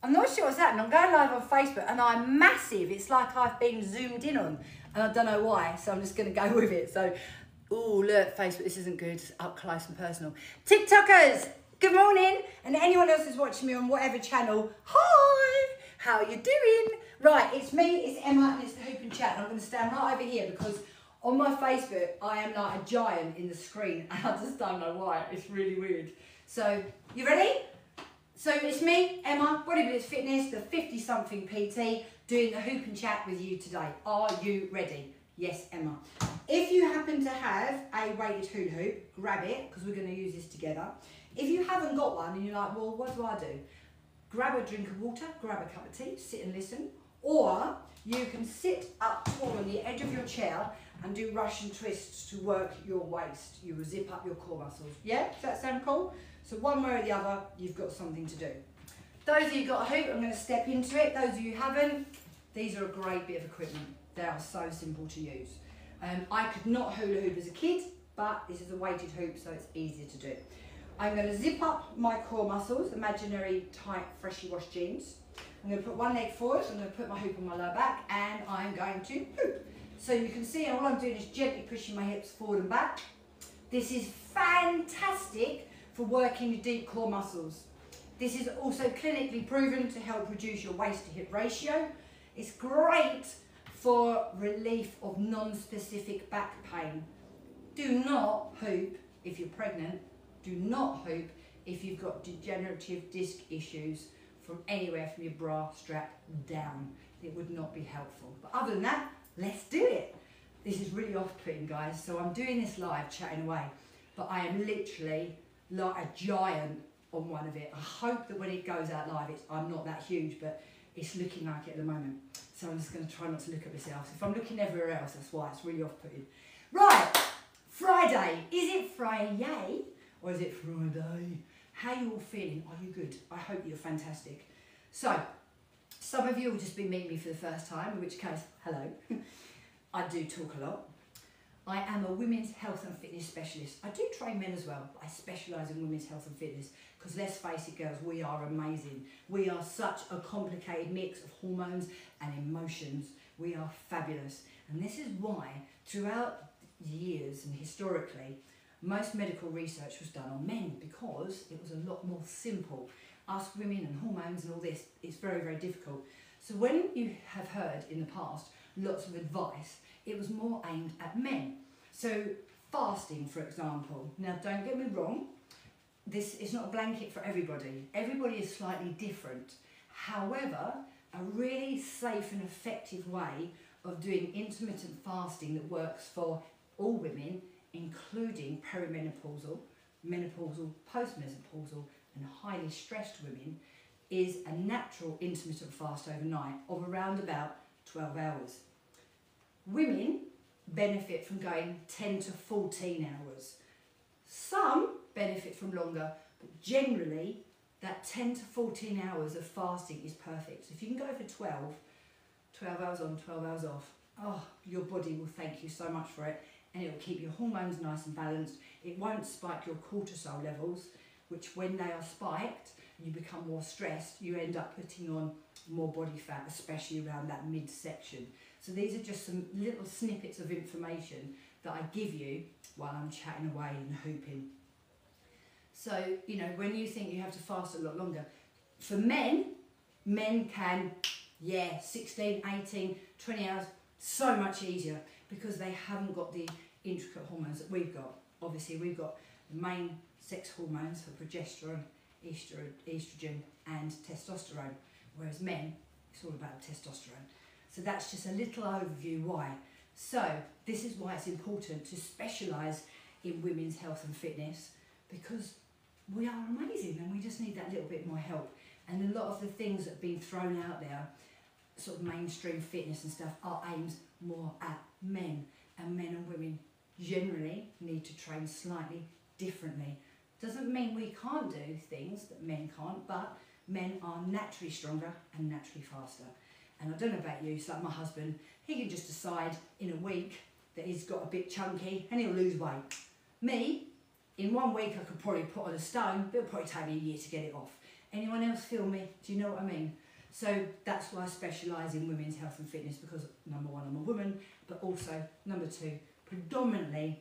I'm not sure what's happening. I'm going live on Facebook and I'm massive. It's like I've been zoomed in on and I don't know why. So I'm just going to go with it. So, oh, look, Facebook, this isn't good. It's up close and personal. TikTokers, good morning. And anyone else who's watching me on whatever channel, hi, how are you doing? Right, it's me, it's Emma, and it's the Hoop and Chat. And I'm going to stand right over here because on my Facebook, I am like a giant in the screen. And I just don't know why. It's really weird. So, you ready? So it's me, Emma, Bodybuilders Fitness, the 50-something PT, doing the Hoop and Chat with you today. Are you ready? Yes, Emma. If you happen to have a weighted hula hoop, grab it, because we're going to use this together. If you haven't got one and you're like, well, what do I do? Grab a drink of water, grab a cup of tea, sit and listen. Or you can sit up tall on the edge of your chair and do Russian twists to work your waist. You will zip up your core muscles. Yeah, does that sound cool? So one way or the other, you've got something to do. Those of you who've got a hoop, I'm going to step into it. Those of you who haven't, these are a great bit of equipment. They are so simple to use. I could not hula hoop as a kid, but this is a weighted hoop, so it's easier to do. I'm going to zip up my core muscles, imaginary tight, freshly washed jeans. I'm going to put one leg forward, I'm going to put my hoop on my lower back, and I'm going to hoop. So you can see all I'm doing is gently pushing my hips forward and back. This is fantastic for working your deep core muscles. This is also clinically proven to help reduce your waist to hip ratio. It's great for relief of non-specific back pain. Do not hoop if you're pregnant. Do not hoop if you've got degenerative disc issues from anywhere from your bra strap down. It would not be helpful. But other than that, let's do it. This is really off-putting, guys. So I'm doing this live, chatting away, but I am literally like a giant on one of it. I hope that when it goes out live, I'm not that huge, but it's looking like it at the moment. So I'm just going to try not to look at myself. If I'm looking everywhere else, that's why it's really off-putting. Right, Friday. Is it Friday or is it Friday? How are you all feeling? Are you good? I hope you're fantastic. So, some of you will just be meeting me for the first time, in which case, hello. I do talk a lot. I am a women's health and fitness specialist. I do train men as well, but I specialise in women's health and fitness because let's face it, girls, we are amazing. We are such a complicated mix of hormones and emotions. We are fabulous. And this is why throughout years and historically, most medical research was done on men because it was a lot more simple. Us women and hormones and all this, it's very, very difficult. So when you have heard in the past lots of advice, it was more aimed at men. So fasting, for example. Now, don't get me wrong, this is not a blanket for everybody. Everybody is slightly different. However, a really safe and effective way of doing intermittent fasting that works for all women, including perimenopausal, menopausal, postmenopausal, and highly stressed women, is a natural intermittent fast overnight of around about 12 hours. Women benefit from going 10 to 14 hours. Some benefit from longer, but generally that 10 to 14 hours of fasting is perfect. So if you can go for 12 hours on, 12 hours off, oh, your body will thank you so much for it, and it will keep your hormones nice and balanced. It won't spike your cortisol levels, which when they are spiked, you become more stressed, you end up putting on more body fat, especially around that midsection. So these are just some little snippets of information that I give you while I'm chatting away and hooping. So, you know, when you think you have to fast a lot longer, for men can, 16, 18, 20 hours, so much easier because they haven't got the intricate hormones that we've got. Obviously, we've got the main sex hormones for progesterone, estrogen and testosterone, whereas men, it's all about testosterone. So that's just a little overview why. So this is why it's important to specialise in women's health and fitness because we are amazing and we just need that little bit more help. And a lot of the things that have been thrown out there, sort of mainstream fitness and stuff, are aimed more at men. And men and women generally need to train slightly differently. Doesn't mean we can't do things that men can't, but men are naturally stronger and naturally faster. And I don't know about you, it's like my husband, he can just decide in a week that he's got a bit chunky and he'll lose weight. Me, in 1 week I could probably put on a stone, but it'll probably take me a year to get it off. Anyone else feel me? Do you know what I mean? So that's why I specialise in women's health and fitness, because number one, I'm a woman, but also number two, predominantly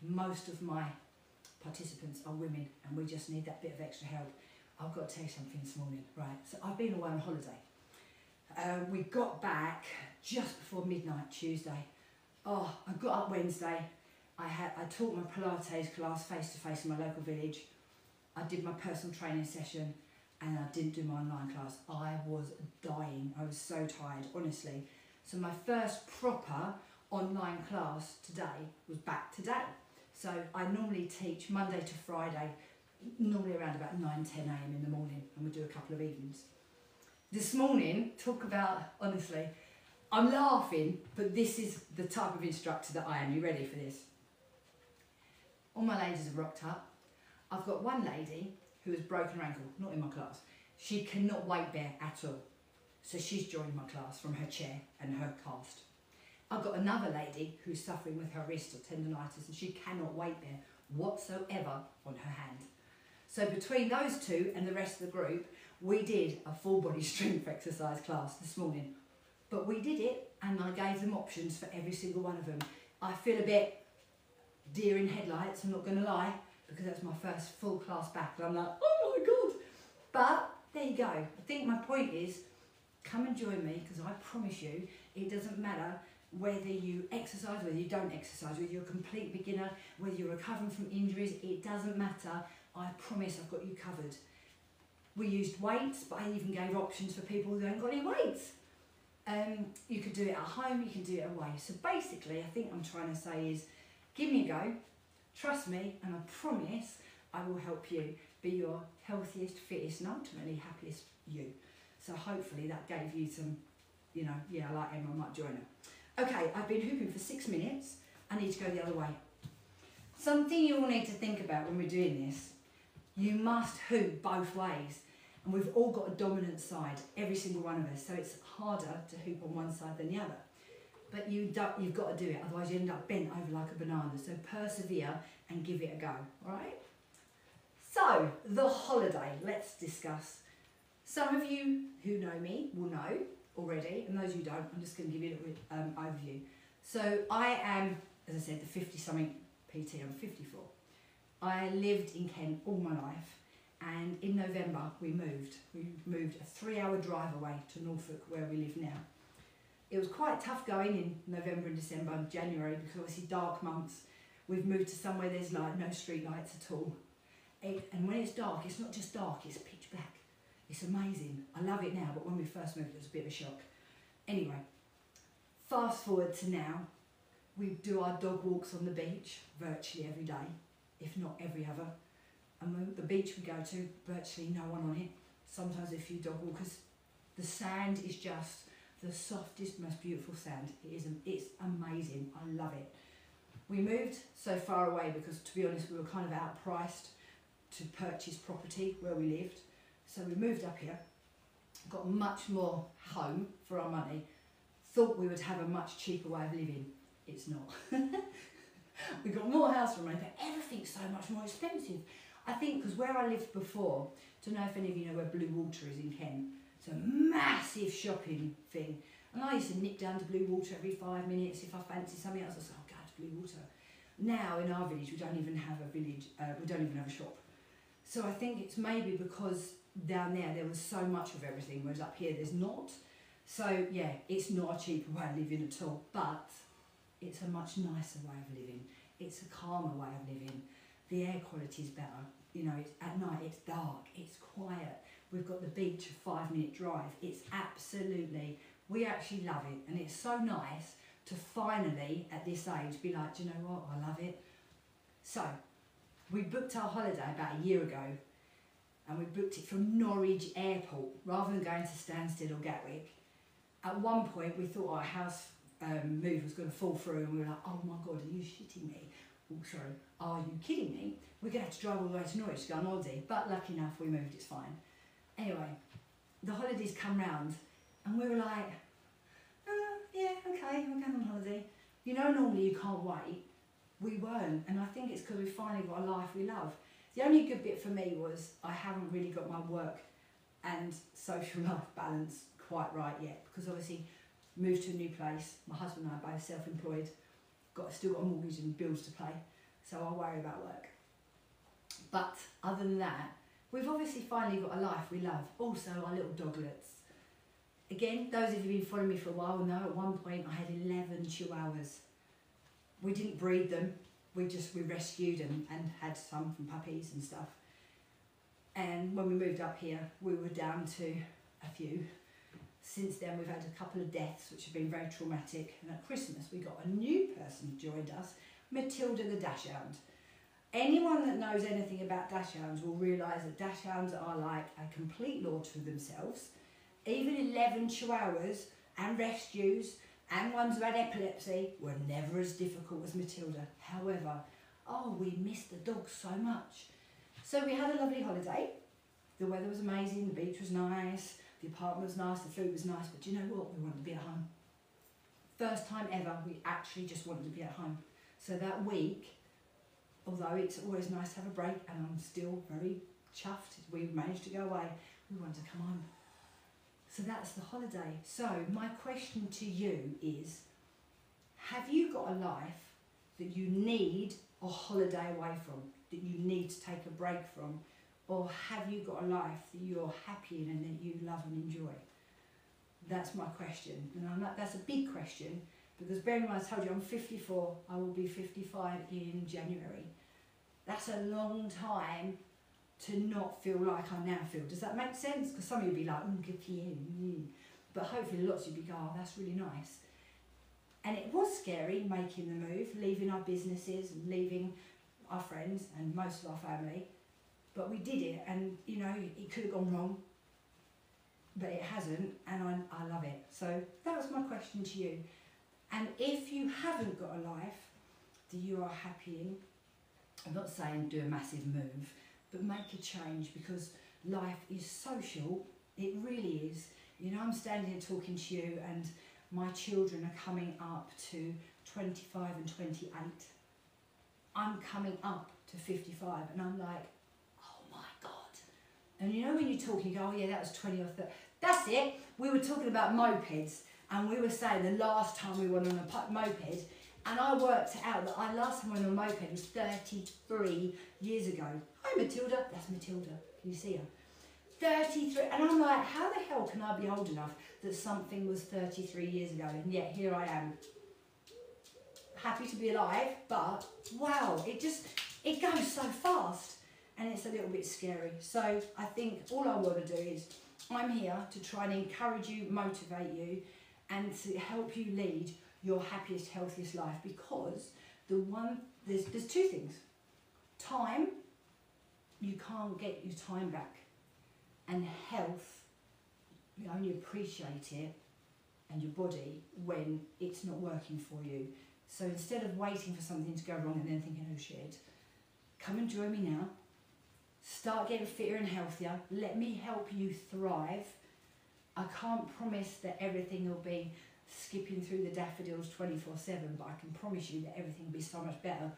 most of my participants are women, and we just need that bit of extra help. I've got to tell you something this morning, right? So I've been away on holiday. We got back just before midnight Tuesday. Oh, I got up Wednesday. I taught my Pilates class face to face in my local village. I did my personal training session, and I didn't do my online class. I was dying. I was so tired, honestly. So my first proper online class today was back today. So I normally teach Monday to Friday, normally around about 9, 10 a.m. in the morning, and we do a couple of evenings. This morning, talk about, honestly, I'm laughing, but this is the type of instructor that I am. You ready for this? All my ladies have rocked up. I've got one lady who has broken her ankle, not in my class. She cannot weight bear at all. So she's joined my class from her chair and her cast. I've got another lady who's suffering with her wrist or tendonitis, and she cannot weight bear whatsoever on her hand. So between those two and the rest of the group, we did a full body strength exercise class this morning. But we did it, and I gave them options for every single one of them. I feel a bit deer in headlights, I'm not going to lie, because that's my first full class back, and I'm like, oh my God. But there you go. I think my point is, come and join me, because I promise you, it doesn't matter whether you exercise, whether you don't exercise, whether you're a complete beginner, whether you're recovering from injuries, it doesn't matter. I promise I've got you covered. We used weights, but I even gave options for people who haven't got any weights. You could do it at home, you can do it away. So basically, I think I'm trying to say is, give me a go, trust me, and I promise I will help you be your healthiest, fittest, and ultimately happiest you. So hopefully that gave you some, you know, yeah, I like Emma, I might join her. Okay, I've been hooping for 6 minutes. I need to go the other way. Something you all need to think about when we're doing this, you must hoop both ways. And we've all got a dominant side, every single one of us. So it's harder to hoop on one side than the other. But you've got to do it, otherwise you end up bent over like a banana. So persevere and give it a go, all right? So, the holiday, let's discuss. Some of you who know me will know already, and those who don't, I'm just going to give you a little overview. So I am, as I said, the 50-something PT, I'm 54. I lived in Kent all my life, and in November we moved. We moved a 3-hour drive away to Norfolk, where we live now. It was quite tough going in November and December and January, because obviously dark months. We've moved to somewhere there's like no street lights at all. And when it's dark, it's not just dark, it's pitch black. It's amazing. I love it now, but when we first moved, it was a bit of a shock. Anyway, fast forward to now, we do our dog walks on the beach virtually every day, if not every other. And the beach we go to, virtually no one on it. Sometimes a few dog walkers. The sand is just the softest, most beautiful sand. It's amazing. I love it. We moved so far away because, to be honest, we were kind of outpriced to purchase property where we lived. So we moved up here, got much more home for our money, thought we would have a much cheaper way of living. It's not. We got more house for money, but everything's so much more expensive. I think because where I lived before, I don't know if any of you know where Blue Water is in Kent. It's a massive shopping thing. And I used to nip down to Blue Water every 5 minutes if I fancied something else. I said, oh, go to Blue Water. Now in our village, we don't even have a village, we don't even have a shop. So I think it's maybe because down there was so much of everything, whereas up here there's not. So yeah, it's not a cheaper way of living at all, but it's a much nicer way of living. It's a calmer way of living. The air quality is better. You know, it's, at night it's dark, it's quiet. We've got the beach, a 5-minute drive. It's absolutely, we actually love it. And it's so nice to finally, at this age, be like, do you know what, I love it. So, we booked our holiday about a year ago, and we booked it from Norwich Airport, rather than going to Stansted or Gatwick. At one point, we thought our house move was going to fall through, and we were like, oh my God, are you shitting me? Oh, sorry, are you kidding me? We're going to have to drive all the way to Norwich to go on holiday. But lucky enough, we moved, it's fine. Anyway, the holidays come round, and we were like, yeah, okay, we're going on holiday. You know, normally you can't wait. We weren't, and I think it's because we finally got a life we love. The only good bit for me was I haven't really got my work and social life balance quite right yet, because obviously moved to a new place. My husband and I are both self-employed, still got a mortgage and bills to pay, so I worry about work. But other than that, we've obviously finally got a life we love. Also our little doglets. Again, those of you who've been following me for a while know at one point I had 11 chihuahuas. We didn't breed them, we rescued them and had some from puppies and stuff. And when we moved up here, we were down to a few. Since then, we've had a couple of deaths, which have been very traumatic. And at Christmas, we got a new person who joined us, Matilda the Dachshund. Anyone that knows anything about Dachshunds will realise that Dachshunds are like a complete law to themselves. Even 11 chihuahuas and rescues and ones who had epilepsy were never as difficult as Matilda. However, oh, we missed the dog so much. So we had a lovely holiday. The weather was amazing, the beach was nice, the apartment was nice, the food was nice, but do you know what? We wanted to be at home. First time ever, we actually just wanted to be at home. So that week, although it's always nice to have a break, and I'm still very chuffed, we managed to go away, we wanted to come home. So that's the holiday. So my question to you is, have you got a life that you need a holiday away from, that you need to take a break from, or have you got a life that you're happy in and that you love and enjoy? That's my question. And that's a big question, because bearing in mind I told you I'm 54, I will be 55 in January. That's a long time to not feel like I now feel. Does that make sense? Because some of you will be like, good for you. But hopefully lots of you go, oh, that's really nice. And it was scary making the move, leaving our businesses and leaving our friends and most of our family. But we did it, and you know, it could have gone wrong, but it hasn't, and I love it. So that was my question to you. And if you haven't got a life that you are happy in, I'm not saying do a massive move, but make a change, because life is social. It really is. You know, I'm standing here talking to you, and my children are coming up to 25 and 28. I'm coming up to 55, and I'm like, oh my God. And you know when you talk, you go, oh yeah, that was 20 or 30. That's it. We were talking about mopeds, and we were saying the last time we went on a moped, and I worked out that last time I went on a moped was 33 years ago. Hi Matilda, that's Matilda, can you see her? 33, and I'm like, how the hell can I be old enough that something was 33 years ago, and yet here I am. Happy to be alive, but wow, it goes so fast, and it's a little bit scary. So I think all I want to do is, I'm here to try and encourage you, motivate you, and to help you lead your happiest, healthiest life, because there's two things. Time, you can't get your time back, and health, you only appreciate it and your body when it's not working for you. So instead of waiting for something to go wrong and then thinking, oh shit, come and join me now. Start getting fitter and healthier. Let me help you thrive. I can't promise that everything will be skipping through the daffodils 24/7, but I can promise you that everything will be so much better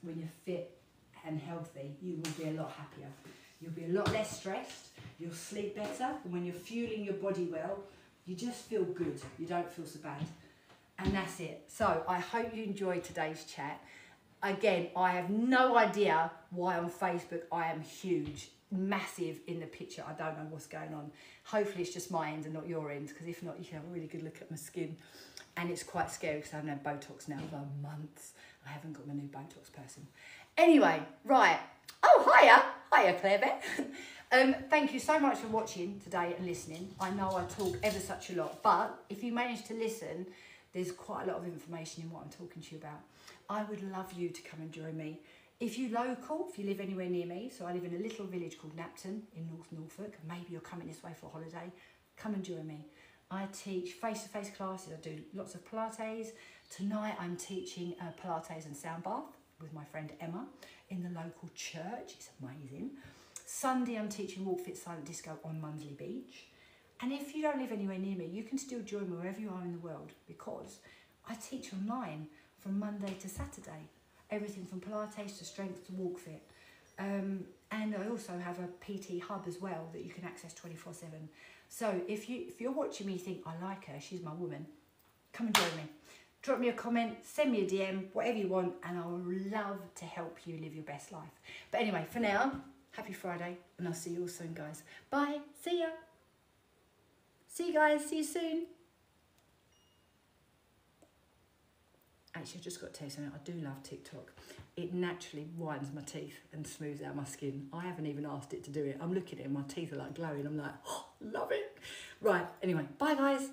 when you're fit and healthy. You will be a lot happier. You'll be a lot less stressed. You'll sleep better. And when you're fueling your body well, you just feel good. You don't feel so bad. And that's it. So I hope you enjoyed today's chat. Again, I have no idea why on Facebook I am huge, massive in the picture. I don't know what's going on. Hopefully it's just my end and not your end, because if not, you can have a really good look at my skin. And it's quite scary because I haven't had Botox now for months. I haven't got my new Botox person. Anyway, right. Oh, hiya. Hiya, Claire Beth. Thank you so much for watching today and listening. I know I talk ever such a lot, but if you manage to listen, there's quite a lot of information in what I'm talking to you about. I would love you to come and join me. If you're local, if you live anywhere near me, so I live in a little village called Knapton in North Norfolk, maybe you're coming this way for a holiday, come and join me. I teach face-to-face classes, I do lots of Pilates. Tonight I'm teaching Pilates and sound bath with my friend Emma in the local church. It's amazing. Sunday I'm teaching Walk Fit Silent Disco on Munsley Beach. And if you don't live anywhere near me, you can still join me wherever you are in the world, because I teach online from Monday to Saturday. Everything from Pilates to strength to Walk Fit. And I also have a PT hub as well that you can access 24/7. So if you're watching me, you think, I like her, she's my woman, come and join me. Drop me a comment, send me a DM, whatever you want, and I will love to help you live your best life. But anyway, for now, happy Friday, and I'll see you all soon, guys. Bye. See ya. See you guys. See you soon. Actually, I just got to tell you something. I do love TikTok. It naturally whitens my teeth and smooths out my skin. I haven't even asked it to do it. I'm looking at it and my teeth are like glowing. I'm like, oh, love it. Right, anyway, bye guys.